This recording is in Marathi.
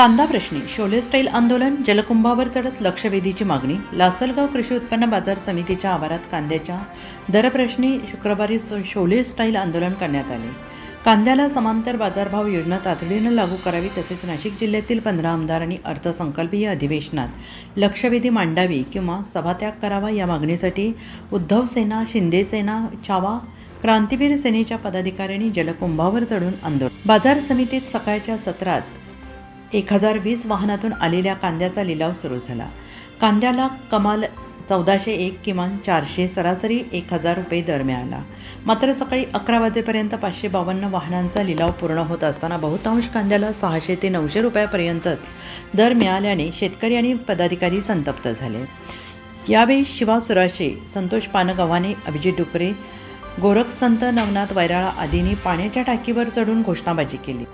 कांदा प्रश्नी शोले स्टाईल आंदोलन, जलकुंभावर चढत लक्षवेधीची मागणी. लासलगाव कृषी उत्पन्न बाजार समितीच्या आवारात कांद्याच्या दरप्रश्नी शुक्रवारी शोले स्टाईल आंदोलन करण्यात आले. कांद्याला समांतर बाजारभाव योजना तातडीनं लागू करावी तसेच नाशिक जिल्ह्यातील 15 आमदारांनी अर्थसंकल्पीय अधिवेशनात लक्षवेधी मांडावी किंवा सभात्याग करावा या मागणीसाठी उद्धव सेना, शिंदे सेना, छावा क्रांतीवीर सेनेच्या पदाधिकाऱ्यांनी जलकुंभावर चढून आंदोलन. बाजार समितीत सकाळच्या सत्रात 1020 वाहनातून आलेल्या कांद्याचा लिलाव सुरू झाला. कांद्याला कमाल 1401, किमान 400, सरासरी 1000 रुपये दर मिळाला. मात्र सकाळी 11 वाजेपर्यंत 552 वाहनांचा लिलाव पूर्ण होत असताना बहुतांश कांद्याला 600 ते 900 रुपयापर्यंतच दर मिळाल्याने शेतकरी आणि पदाधिकारी संतप्त झाले. यावेळी शिवा सुराशे, संतोष पानगव्हाणे, अभिजित डुकरे, गोरखसंत नवनाथ वैराळा आदींनी पाण्याच्या टाकीवर चढून घोषणाबाजी केली.